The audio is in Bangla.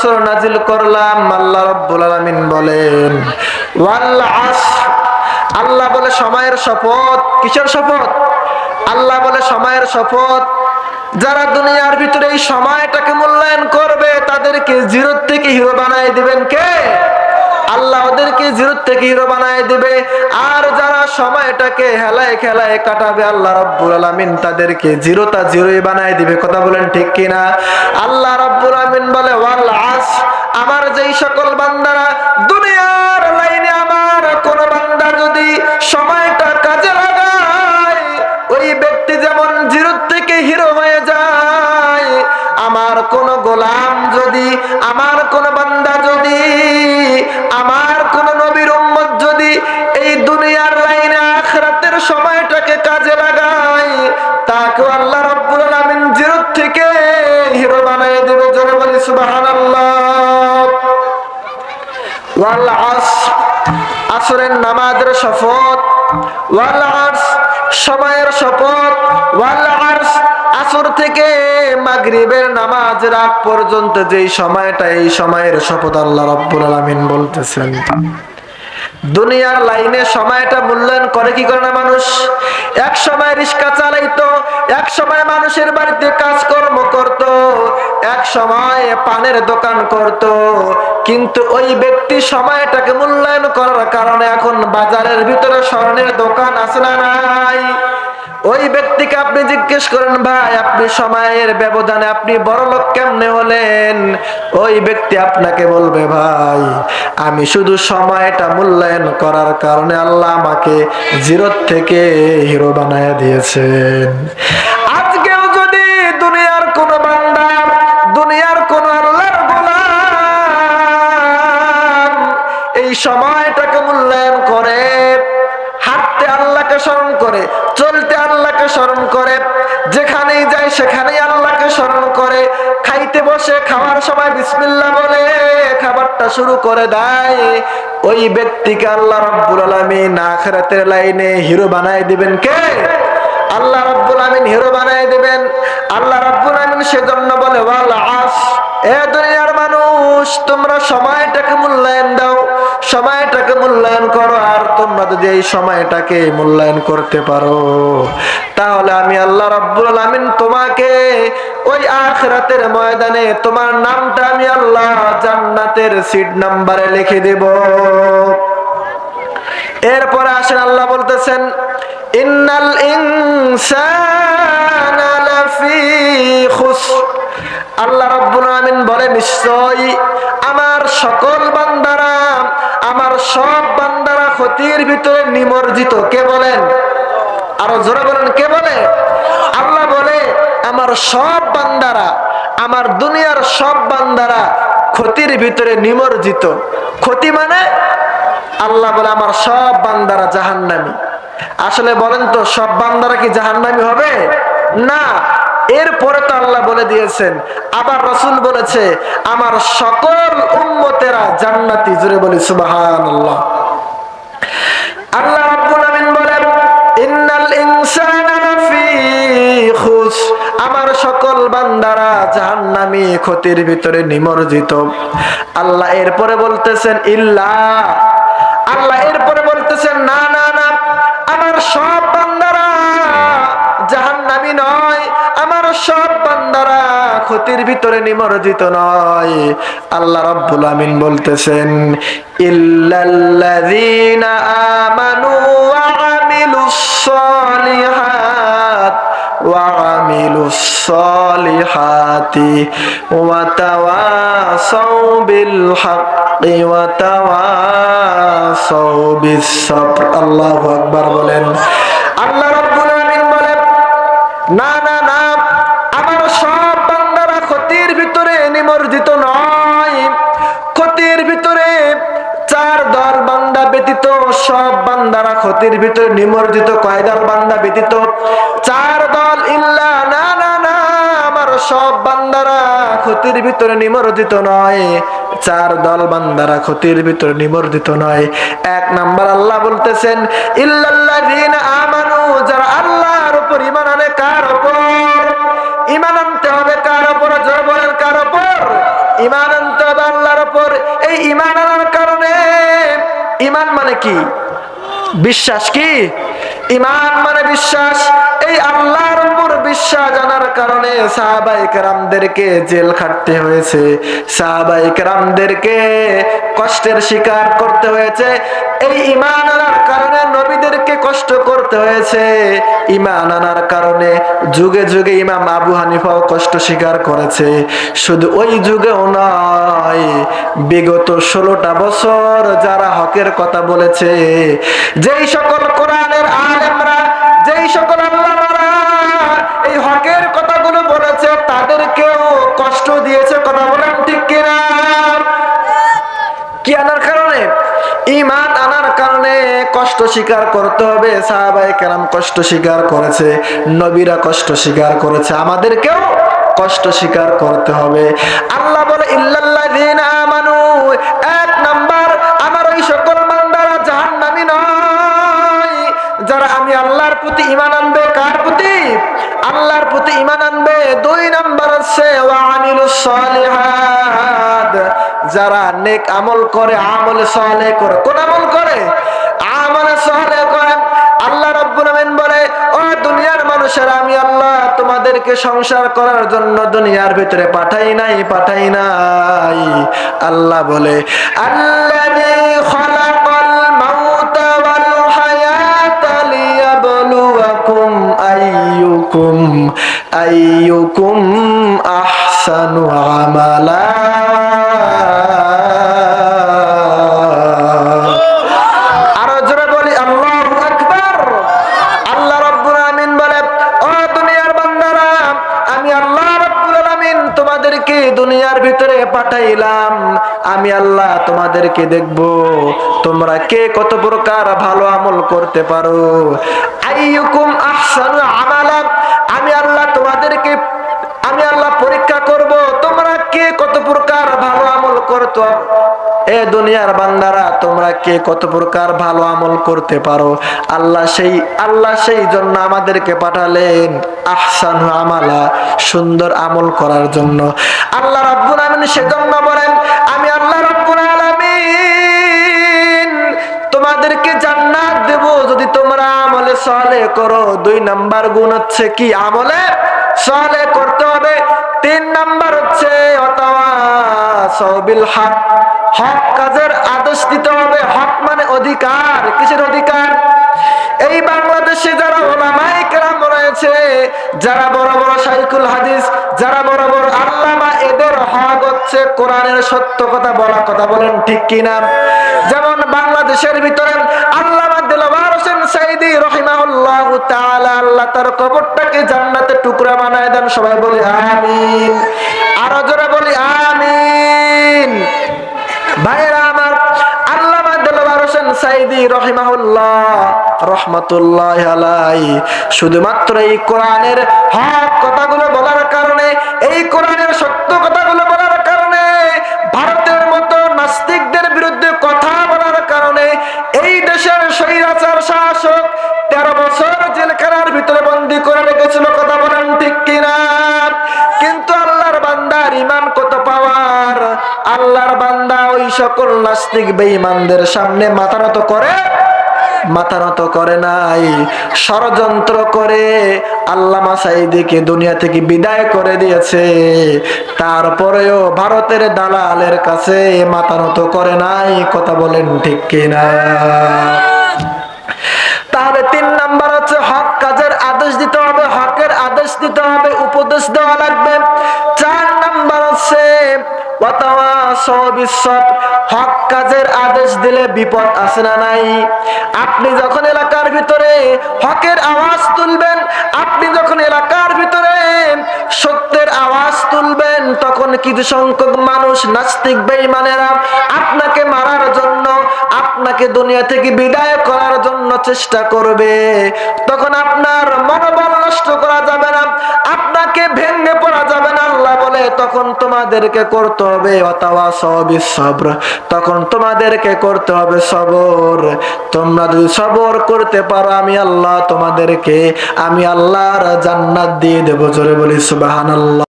বছর নাজিল করলাম। আল্লাহ রাব্বুল আলামিন বলেন ওয়াল আসর, আল্লাহ বলে সময়ের শপথ। কিসের শপথ? আল্লাহ বলে সময়ের শপথ। যারা দুনিয়ার ভিতরে এই সময়টাকে মূল্যায়ন করবে তাদেরকে জিরো থেকে হিরো বানায় দিবেন কে? আল্লাহ ওদেরকে জিরো থেকে হিরো বানায় দিবে। আর যারা সময়টাকে হেলায় খেলায় কাটাবে আল্লাহ রাব্বুল আলামিন তাদেরকে জিরোই বানায় দিবে। কথা বলেন ঠিক কিনা? আল্লাহ রাব্বুল আলামিন বলে ওয়াল আসর, আমার যেই সকল বান্দারা দুনিয়ার লাইনে আমার কোন বান্দা যদি সময়টা কাজে লাগায় ওই ব্যক্তি যেমন জিরো থেকে হিরো হয়ে যায়, আমার কোন গোলাম যদি, আমার কোন বান্দা যদি, আমার কোন নবীর উম্মত যদি এই দুনিয়ার লাইনে আখিরাতের সময়টাকে কাজে লাগায় তাকে আল্লাহ রাব্বুল আলামিন জিরো থেকে হিরো বানায় দেবে। জোরে বলি সুবহানাল্লাহ। ওয়াল আসর, আসরের নামাজের শপথ। ওয়াল আসর, সময়ের শপথ। ওয়াল আসর, আসর থেকে মাগরিবের নামাজের আগ পর্যন্ত যেই সময়টা, এই সময়ের শপথ আল্লাহ রাব্বুল আলামিন বলতেছেন। দুনিয়ার লাইনে সময়টা মূল্যায়ন করে কি করে না মানুষ? এক সময় রিক্সা চালাইতো, এক সময় মানুষের বাড়িতে কাজকর্ম করত, এক সময় পানের দোকান করত, কিন্তু ওই ব্যক্তি সময়টাকে মূল্যায়ন করার কারণে এখন বাজারের ভিতরে স্বর্ণের দোকান আছে না নাই? ওই ব্যক্তিকে আপনি জিজ্ঞেস করেন ভাই আপনি সময়ের ব্যবধানে আপনি বড়লোক কেমনে হলেন? ওই ব্যক্তি আপনাকে বলবে ভাই আমি শুধু সময়টা মূল্যায়ন করার কারণে আল্লাহ আমাকে জিরো থেকে হিরো বানায় দিয়েছেন। আজকেও যদি দুনিয়ার কোন বান্দা, দুনিয়ার কোন আল্লাহর গোলাম এই সময়টাকে মূল্যায়ন করে, হাঁটতে আল্লাহকে স্মরণ করে, চলতে আল্লাহকে স্মরণ করে, যেখানেই যায় সেখানেই আল্লাহকে স্মরণ করে, খাইতে বসে খাওয়ার সময় বিসমিল্লাহ বলে খাবারটা শুরু করে দেয়, ওই ব্যক্তিকে আল্লাহ রাব্বুল আলামিন আখিরাতের লাইনে হিরো বানায় দিবেন কে? আল্লাহ রাব্বুল আলামিন হিরো বানায় দিবেন। আল্লাহ রাব্বুল আলামিন সেজন্য বলে ওয়াল আসর, এ দুনিয়ার মানুষ তোমরা সময়টাকে মূল্যায়ন দাও, সময়টাকে মূল্যায়ন করো। আর তোমরা যদি এই সময়টাকে মূল্যায়ন করতে পারো তাহলে আমি আল্লাহ রাব্বুল আলামিন তোমাকে ওই আখিরাতের ময়দানে তোমার নামটা আমি আল্লাহ জান্নাতের সিট নাম্বারে লিখে দেব। এরপরে আসেন আল্লাহ বলতেছেন ইন্নাল ইনসানা লাফি খুসর, আল্লাহ রাব্বুল আলামিন বলে নিশ্চয়ই আমার সকল বান্দারা, আমার সব বান্দারা ক্ষতির ভিতরে নিমজ্জিত। কে বলেন? আরো জোরে বলেন কে বলে? আল্লাহ বলে আমার সব বান্দারা, আমার দুনিয়ার সব বান্দারা ক্ষতির ভিতরে নিমজ্জিত। ক্ষতি মানে আল্লাহ বলে আমার সব বান্দারা জাহান্নামী। আসলে বলেন তো সব বান্দারা কি জাহান্নামী হবে? না। এরপরে তো আল্লাহ বলে দিয়েছেন, আবার রাসূল বলেছে আমার সকল উম্মতেরা জান্নাতি। জোরে বলি সুবহানাল্লাহ। আল্লাহ রাব্বুল আলামিন বলেন ইন্নাল ইনসানা লাফি খুসর, আমার সকল বান্দারা জাহান্নামী, ক্ষতির ভিতরে নিমজ্জিত। আল্লাহ এরপরে বলতেছেন ইল্লা, আল্লাহ এরপরে বলতেছেন না না না, আমার সব বান্দারা জাহান্নামী নয়, আমার সব বান্দারা ক্ষতির ভিতরে নিমজ্জিত নয়। আল্লাহ রাব্বুল আমিন বলতেছেন ইল্লাল্লাযীনা আমানু ওয়া আমিলুস সালিহাত ওয়া আমিলুস সালিহাতি ওয়া তাওয়াসাউ বিল হাক্কি ওয়া তাওয়াসাউ বিস সাবর। আল্লাহু আকবার বলেন। আল্লাহ রাব্বুল আমিন বলেন না না না, আমার সব বান্দারা ক্ষতির ভিতরে নিমজ্জিত নয়। ক্ষতির ভিতরে চার দল বান্দা ব্যতীত সব বান্দারা ক্ষতির ভিতরে নিমজ্জিত। কয় দল বান্দা ব্যতীত? চার দল। ইল্লা, না না না, আমার সব বান্দারা ক্ষতির ভিতরে নিমজ্জিত নয়। চার দল বান্দারা ক্ষতির ভিতরে নিমজ্জিত নয়। এক নাম্বার আল্লাহ বলতেছেন ইল্লাল্লাযীনা আমানু, যারা আল্লাহর উপর ঈমান আনে। কার উপর ঈমান আনতে হবে? কার উপর? জোরে বলেন কার উপর ঈমান আনতে হবে আল্লাহর উপর। এই ঈমান আনার কারণে, ঈমান মানে কি? বিশ্বাস। কি ঈমান মানে? বিশ্বাস। এই আল্লাহর উপর বিশ্বাস জানার কারণে সাহাবায়ে কেরামদেরকে জেল খাটতে হয়েছে, সাহাবায়ে কেরামদেরকে কষ্টের শিকার করতে হয়েছে। এই ঈমান আনার কারণে নবীদেরকে কষ্ট করতে হয়েছে। ঈমান আনার কারণে যুগে যুগে ইমাম আবু হানিফাও কষ্ট স্বীকার করেছে। শুধু ওই যুগেও নয়, বিগত 16টা বছর যারা হকের কথা বলেছে, যেই সকল কোরআনের আলেমরা, যেই সকল আল্লামারা এই হকের কথাগুলো বলেছে, তাদেরকেও কষ্ট দিয়েছে। কথা বলেন ঠিক কিনা? কি আনার কারণে? ঈমান আনার কারণে কষ্ট স্বীকার করতে হবে। সাহাবায়ে কেরাম কষ্ট স্বীকার করেছে, নবীরা কষ্ট স্বীকার করেছে, আমাদেরকেও কষ্ট স্বীকার করতে হবে। আল্লাহ বলে ইল্লাল্লাযীনা আমানু, এক নাম্বার আমার ওই সকল বান্দারা জাহান্নামী নয় যারা আমি আল্লাহর প্রতি ঈমান আনবে। কার প্রতি? আল্লাহর প্রতি ঈমান আনবে। 2 নাম্বার হচ্ছে ওয়া আমিলুস সালিহাত, যারা নেক আমল করে, আমল সালেহ করে। কোন আমল করে? আমল সালেহ করে। আল্লাহ রাব্বুল আমিন বলে, ও দুনিয়ার মানুষেরা, আমি আল্লাহ তোমাদেরকে সংসার করার জন্য দুনিয়ার ভিতরে পাঠাই নাই। আল্লাহ বলে, আল্লাযী খালাকাল মাউতা ওয়াল হায়াতা লিয়াবলুয়াকুম আইয়ুকুম আহসানু আমালা। দুনিয়ার ভিতরে পাঠাইলাম, আমি আল্লাহ তোমাদেরকে দেখব তোমরা কে কত প্রকার ভালো আমল করতে পারো। আইয়ুকুম আহসানু আমালা, আমি আল্লাহ তোমাদেরকে, আমি আল্লাহ পরীক্ষা করব তোমরা কে কত প্রকার ভালো আমল করতে। এ দুনিয়ার বান্দারা, তোমরা কে কত প্রকার ভালো আমল করতে পারো। আল্লাহ সেই জন্য আমাদেরকে পাঠালেন আহসানু আমালা, সুন্দর আমল করার জন্য। আল্লাহ রাব্বুল আলামিন সেজন্য বলেন, আমি আল্লাহ রাব্বুল আলামিন তোমাদেরকে জান্নাত দেব যদি তোমরা আমলে সালেহ করো। 2 নাম্বার গুণ হচ্ছে কি? আমলে সালেহ করতে হবে। 3 নাম্বার হচ্ছে ওয়াতাওয়াসাউ বিল হক, হক কাজের আদেশ দিতে হবে। হক মানে অধিকার। কিসের অধিকার? এই বাংলাদেশে যারা উলামায়ে কেরাম রয়েছে, যারা বড় বড় শাইখুল হাদিস, যারা বড় বড় আল্লামা, এদের হক হচ্ছে কোরআনের সত্য কথা বলা। কথা বলেন ঠিক কিনা? যেমন বাংলাদেশের ভিতরে আল্লামা দিলওয়ার হোসেন সাইদি রাহিমাহুল্লাহু তাআলা, আল্লাহ তার কবরটাকে জান্নাতের টুকরা বানায় দেন। সবাই বলি আমিন। আরো জোরে বলি আমিন। ভাইরা আমার, আল্লামা দিলওয়ার হোসেন সাইদি রাহিমাহুল্লাহ রাহমাতুল্লাহি আলাইহি শুধুমাত্র এই কোরআনের হক কথাগুলো বলার কারণে, এই কোরআনের সত্য কথাগুলো বলার কারণে, ভারতের মতো নাস্তিকদের বিরুদ্ধে কথা বলার কারণে এই দেশের স্বৈরাচার শাসক 13 বছর জেলখানার ভিতরে বন্দী করে রেখেছিল। কথা বলেন ঠিক কিনা? কিন্তু আল্লাহর বান্দার ঈমান কত পাওয়ার! আল্লাহর বান্দা ওই সকল নাস্তিক বেঈমানদের সামনে মাথা নত করে নাই। ষড়যন্ত্র করে আল্লামা সাইদিকে দুনিয়া থেকে বিদায় করে দিয়েছে, তারপরেও ভারতের দালালের কাছে মাথা নত করে নাই। কথা বলেন ঠিক কিনা? তাহলে 3 নাম্বার হচ্ছে হক কাজের আদেশ দিতে হবে, হকের আদেশ দিতে হবে, উপদেশ দেওয়া লাগবে। 4 নাম্বার হচ্ছে ওয়াতাওয়াসাউ বিস-সাবর, হক কাজের আদেশ দিলে বিপদ আছে না নাই? আপনি যখন এলাকার ভিতরে হকের আওয়াজ তুলবেন, আপনি যখন এলাকার ভিতরে সত্যের আওয়াজ তুলবেন, তখন কিছু সংখ্যক মানুষ নাস্তিক বেঈমানেরা আপনাকে মারার জন্য, আপনাকে দুনিয়া থেকে বিদায় করার জন্য চেষ্টা করবে। তখন আপনার মনোবল নষ্ট করা যাবে না, আপনাকে ভেঙে পড়া যাবে না। আল্লাহ বলে, তখন তোমাদেরকে করতে হবে ওয়াতাওয়াসাউ বিস-সাবর, তখন তোমাদেরকে করতে হবে সবর। তোমরা যদি সবর করতে পারো, আমি আল্লাহ তোমাদেরকে, আমি আল্লাহর জান্নাত দিয়ে দেব। জোরে বলি সুবহানাল্লাহ।